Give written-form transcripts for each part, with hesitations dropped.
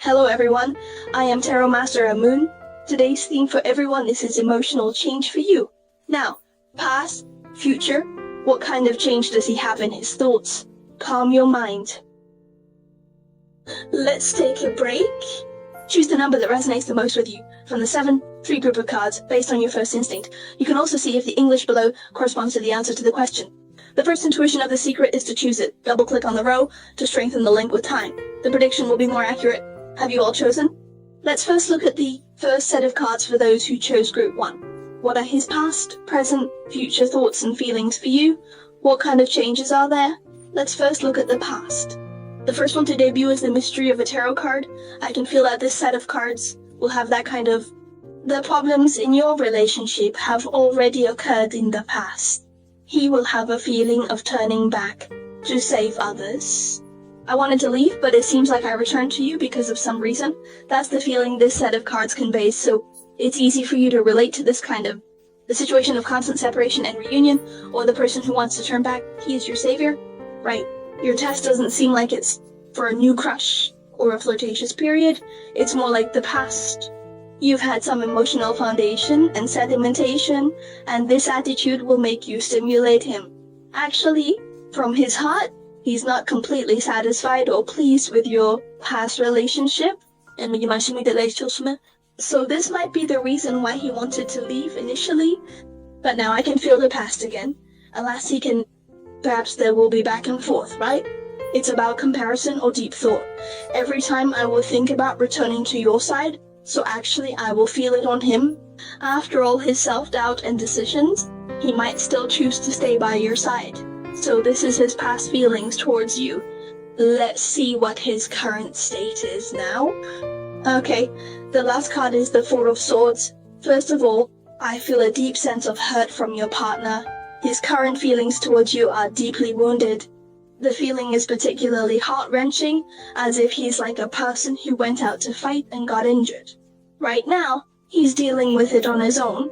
Hello everyone, I am Tarot Master Moon. Today's theme for everyone is his emotional change for you. Now, past, future, what kind of change does he have in his thoughts? Calm your mind. Let's take a break. Choose the number that resonates the most with you from the 7-3 group of cards based on your first instinct. You can also see if the English below corresponds to the answer to the question. The first intuition of the secret is to choose it. Double-click on the row to strengthen the link with time. The prediction will be more accurate. Have you all chosen? Let's first look at the first set of cards for those who chose Group 1. What are his past, present, future thoughts and feelings for you? What kind of changes are there? Let's first look at the past. The first one to debut is the Mystery of a Tarot card. I can feel that this set of cards will have that kind of... The problems in your relationship have already occurred in the past. He will have a feeling of turning back to save others. I wanted to leave, but it seems like I returned to you because of some reason. That's the feeling this set of cards conveys, so it's easy for you to relate to this kind of the situation of constant separation and reunion, or the person who wants to turn back. He is your savior, right? Your test doesn't seem like it's for a new crush or a flirtatious period. It's more like the past. You've had some emotional foundation and sedimentation, and this attitude will make you stimulate him. Actually, from his heart, he's not completely satisfied or pleased with your past relationship. So this might be the reason why he wanted to leave initially, but now I can feel the past again. Alas, he can... Perhaps there will be back and forth, right? It's about comparison or deep thought. Every time I will think about returning to your side, so actually I will feel it on him. After all his self-doubt and decisions, he might still choose to stay by your side. So this is his past feelings towards you. Let's see what his current state is now. Okay, the last card is the Four of Swords. First of all, I feel a deep sense of hurt from your partner. His current feelings towards you are deeply wounded. The feeling is particularly heart-wrenching, as if he's like a person who went out to fight and got injured. Right now, he's dealing with it on his own.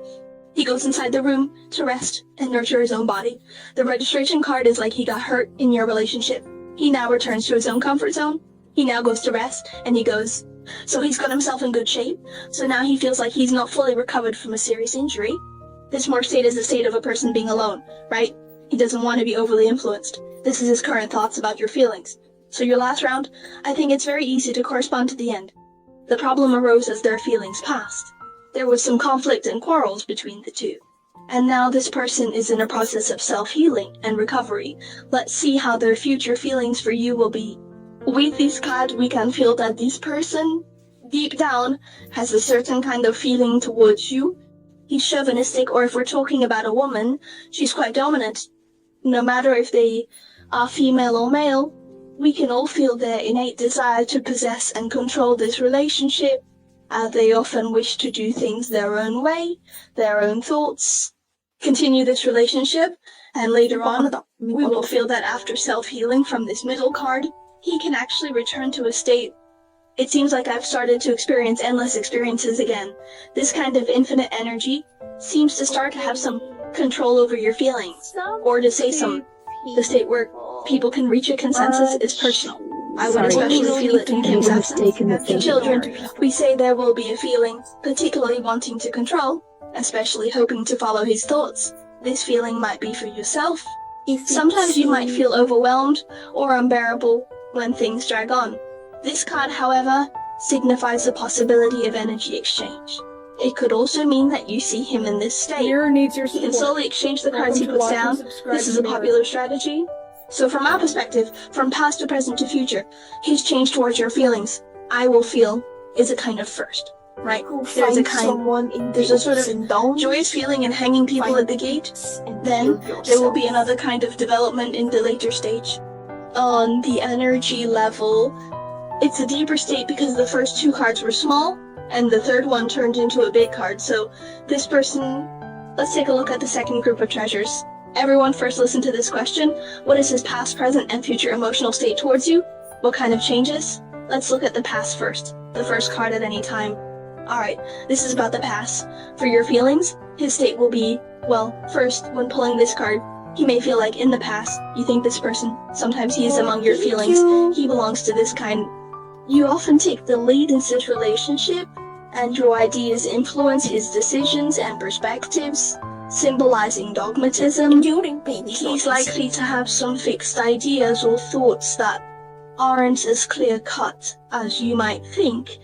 He goes inside the room to rest and nurture his own body. The registration card is like he got hurt in your relationship. He now returns to his own comfort zone. He now goes to rest, and he goes. So he's got himself in good shape. So now he feels like he's not fully recovered from a serious injury. This more state is the state of a person being alone, right? He doesn't want to be overly influenced. This is his current thoughts about your feelings. So your last round, I think it's very easy to correspond to the end. The problem arose as their feelings passed. There was some conflict and quarrels between the two. And now this person is in a process of self-healing and recovery. Let's see how their future feelings for you will be. With this card, we can feel that this person, deep down, has a certain kind of feeling towards you. He's chauvinistic, or if we're talking about a woman, she's quite dominant. No matter if they are female or male, we can all feel their innate desire to possess and control this relationship. They often wish to do things their own way, their own thoughts, continue this relationship, and later on, we will feel that after self-healing from this middle card, he can actually return to a state. It seems like I've started to experience endless experiences again. This kind of infinite energy seems to start to have some control over your feelings, or to say the state where people can reach a consensus is personal. I would especially feel it in Kim's absence. Children, we say there will be a feeling, particularly wanting to control, especially hoping to follow his thoughts. This feeling might be for yourself. Sometimes you might feel overwhelmed or unbearable when things drag on. This card, however, signifies the possibility of energy exchange. It could also mean that you see him in this state. You can slowly exchange the cards he puts down. This is a popular strategy. So from our perspective, from past to present to future, his change towards your feelings, I will feel, is a kind of first, right? There's a sort of joyous feeling in hanging people at the gate. Then there will be another kind of development in the later stage. On the energy level, it's a deeper state because the first two cards were small, and the third one turned into a big card. So this person, let's take a look at the second group of treasures. Everyone first listen to this question. What is his past, present, and future emotional state towards you? What kind of changes? Let's look at the past first. The first card at any time. Alright, this is about the past. For your feelings, his state will be, well, first, when pulling this card, he may feel like in the past, you think this person, sometimes he is among your feelings, he belongs to this kind You often take the lead in this relationship, and your ideas influence his decisions and perspectives, symbolizing dogmatism. He's likely to have some fixed ideas or thoughts that aren't as clear-cut as you might think.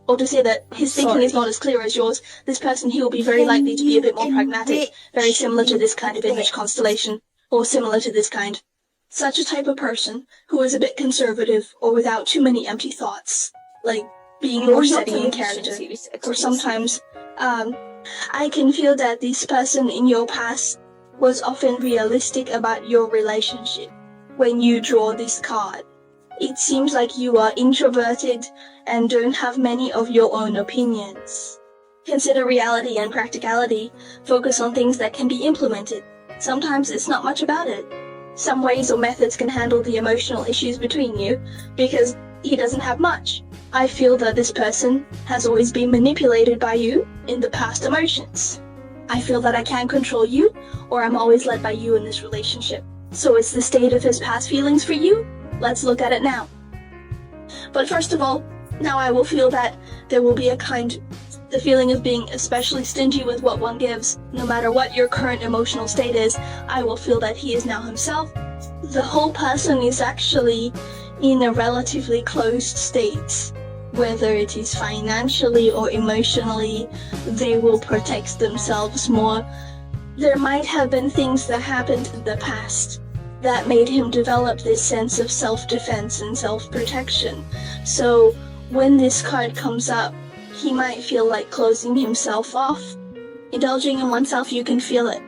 Or to say that his thinking is not as clear as yours, this person, he will be very likely to be a bit more pragmatic, very similar to this kind of image constellation, or similar to this kind. Such a type of person who is a bit conservative or without too many empty thoughts, like being more steady in character. Or sometimes, I can feel that this person in your past was often realistic about your relationship when you draw this card. It seems like you are introverted and don't have many of your own opinions. Consider reality and practicality. Focus on things that can be implemented. Sometimes it's not much about it. Some ways or methods can handle the emotional issues between you because he doesn't have much. I feel that this person has always been manipulated by you in the past emotions. I feel that I can't control you, or I'm always led by you in this relationship. So it's the state of his past feelings for you? Let's look at it now. But first of all, now I will feel that there will be the feeling of being especially stingy with what one gives. No matter what your current emotional state is, I will feel that he is now himself. The whole person is actually in a relatively closed state. Whether it is financially or emotionally, they will protect themselves more. There might have been things that happened in the past that made him develop this sense of self-defense and self-protection. So when this card comes up, he might feel like closing himself off. Indulging in oneself, you can feel it.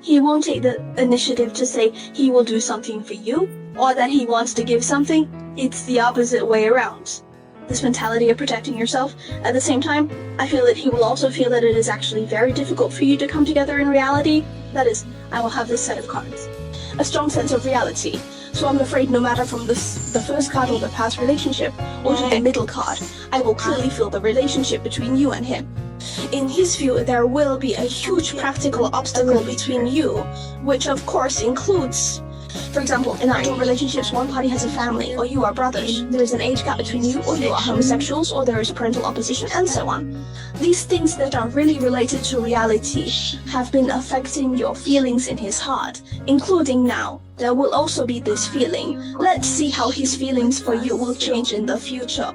He won't take the initiative to say he will do something for you, or that he wants to give something. It's the opposite way around. This mentality of protecting yourself. At the same time, I feel that he will also feel that it is actually very difficult for you to come together in reality. That is, I will have this set of cards. A strong sense of reality. So I'm afraid no matter from the first card or the past relationship, or to the middle card, I will clearly feel the relationship between you and him. In his view, there will be a huge practical obstacle between you, which of course includes, for example, in outdoor relationships, one party has a family, or you are brothers. There is an age gap between you, or you are homosexuals, or there is parental opposition, and so on. These things that are really related to reality have been affecting your feelings in his heart, including now. There will also be this feeling. Let's see how his feelings for you will change in the future.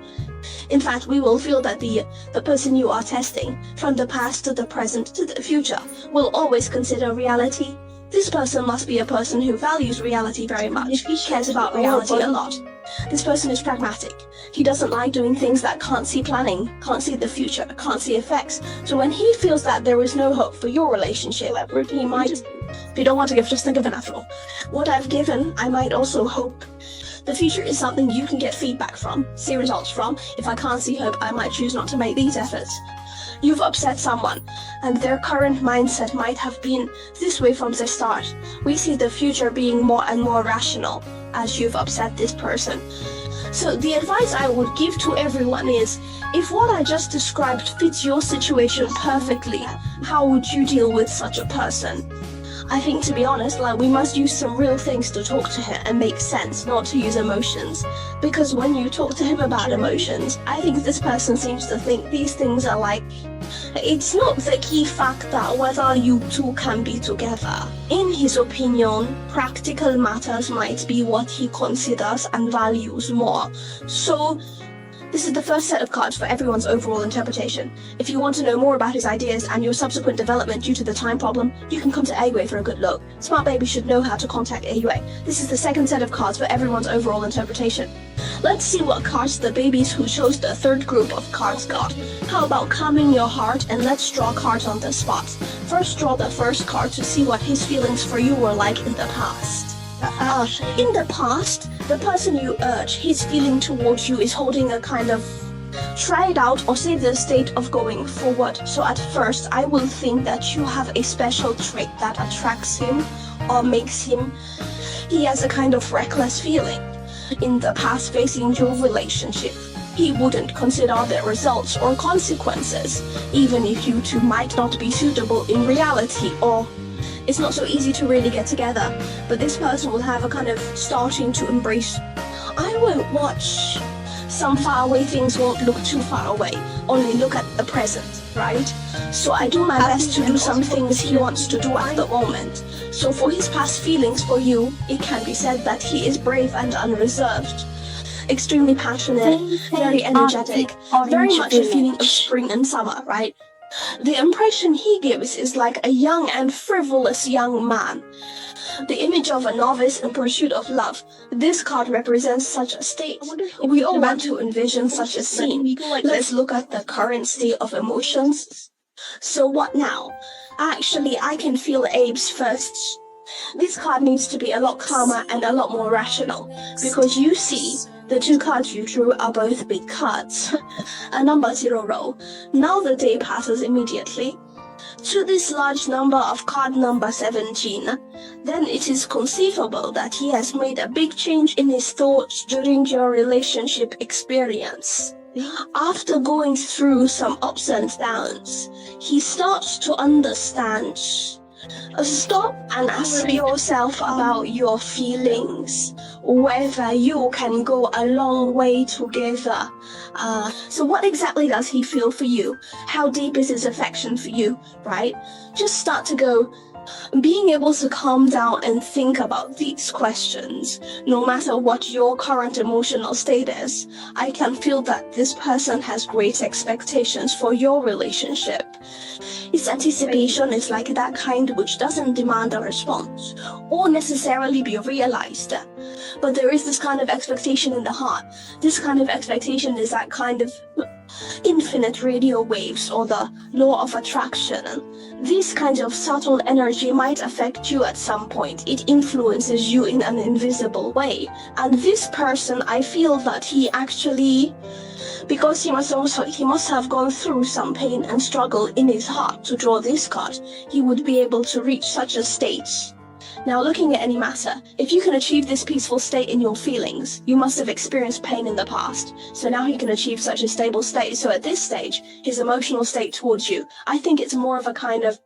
In fact, we will feel that the person you are testing, from the past to the present to the future, will always consider reality. This person must be a person who values reality very much. He cares about reality a lot. This person is pragmatic. He doesn't like doing things that can't see planning, can't see the future, can't see effects. So when he feels that there is no hope for your relationship, he might... If you don't want to give, just think of an after all. What I've given, I might also hope. The future is something you can get feedback from, see results from. If I can't see hope, I might choose not to make these efforts. You've upset someone, and their current mindset might have been this way from the start. We see the future being more and more rational as you've upset this person. So the advice I would give to everyone is, if what I just described fits your situation perfectly, how would you deal with such a person? I think, to be honest, we must use some real things to talk to him and make sense, not to use emotions. Because when you talk to him about emotions, I think this person seems to think these things are it's not the key factor whether you two can be together. In his opinion, practical matters might be what he considers and values more. So, this is the first set of cards for everyone's overall interpretation. If you want to know more about his ideas and your subsequent development due to the time problem, you can come to AUA for a good look. Smart baby should know how to contact AUA. This is the second set of cards for everyone's overall interpretation. Let's see what cards the babies who chose the third group of cards got. How about calming your heart and let's draw cards on the spot. First, draw the first card to see what his feelings for you were like in the past. In the past, the person you urge, his feeling towards you is holding a kind of try it out or say the state of going forward. So at first, I will think that you have a special trait that attracts him or makes him, he has a kind of reckless feeling. In the past, facing your relationship, he wouldn't consider the results or consequences, even if you two might not be suitable in reality, or it's not so easy to really get together, but this person will have a kind of starting to embrace. I won't watch Some faraway things won't look too far away, only look at the present, right? So I do my best to do some things he wants to do at the moment. So for his past feelings for you, it can be said that he is brave and unreserved, extremely passionate, very energetic, very much a feeling of spring and summer, right? The impression he gives is like a young and frivolous young man. The image of a novice in pursuit of love. This card represents such a state. We all want to envision such a scene. Let's look at the current state of emotions. So what now? Actually, I can feel Abe's first. This card needs to be a lot calmer and a lot more rational, because you see, the two cards you drew are both big cards. A number 0 row. Now the day passes immediately to this large number of card number 17, then it is conceivable that he has made a big change in his thoughts during your relationship experience. After going through some ups and downs, he starts to understand. Stop and ask yourself about your feelings, whether you can go a long way together. So what exactly does he feel for you? How deep is his affection for you, right? Just start to go, being able to calm down and think about these questions, no matter what your current emotional state is. I can feel that this person has great expectations for your relationship. His anticipation is like that kind which doesn't demand a response or necessarily be realized. But there is this kind of expectation in the heart. This kind of expectation is that kind of infinite radio waves or the law of attraction. This kind of subtle energy might affect you at some point. It influences you in an invisible way. And this person, I feel that he actually, because he must have gone through some pain and struggle in his heart to draw this card, he would be able to reach such a state. Now, looking at any matter, if you can achieve this peaceful state in your feelings, you must have experienced pain in the past. So now he can achieve such a stable state. So at this stage, his emotional state towards you, I think it's more of a kind of,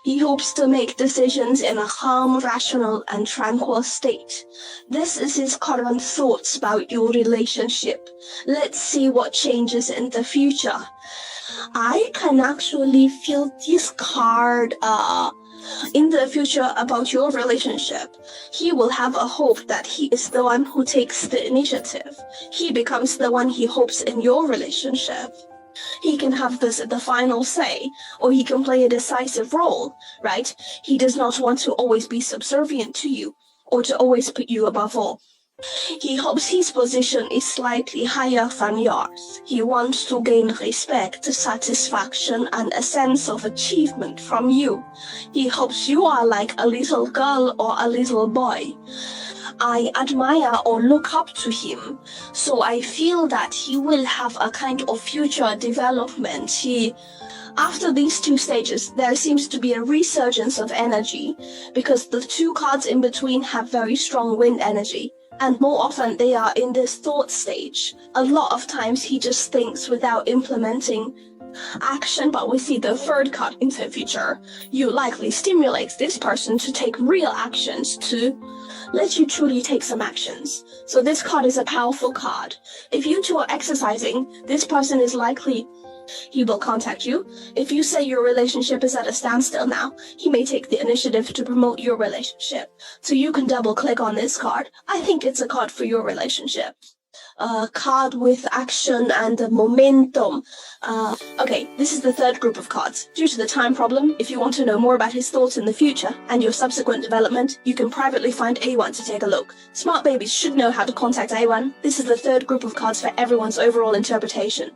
he hopes to make decisions in a calm, rational, and tranquil state. This is his current thoughts about your relationship. Let's see what changes in the future. I can actually feel this card, in the future about your relationship. He will have a hope that he is the one who takes the initiative. He becomes the one he hopes in your relationship. He can have the final say, or he can play a decisive role, right? He does not want to always be subservient to you, or to always put you above all. He hopes his position is slightly higher than yours. He wants to gain respect, satisfaction, and a sense of achievement from you. He hopes you are like a little girl or a little boy. I admire or look up to him, so I feel that he will have a kind of future development. After these two stages, there seems to be a resurgence of energy, because the two cards in between have very strong wind energy. And more often they are in this thought stage. A lot of times he just thinks without implementing action, but we see the third card in the future. You likely stimulate this person to take real actions, to let you truly take some actions. So this card is a powerful card. If you two are exercising, this person is likely, he will contact you. If you say your relationship is at a standstill now, he may take the initiative to promote your relationship. So you can double click on this card. I think it's a card for your relationship. A card with action and momentum. Okay, this is the third group of cards. Due to the time problem, if you want to know more about his thoughts in the future and your subsequent development, you can privately find A1 to take a look. Smart babies should know how to contact A1. This is the third group of cards for everyone's overall interpretation.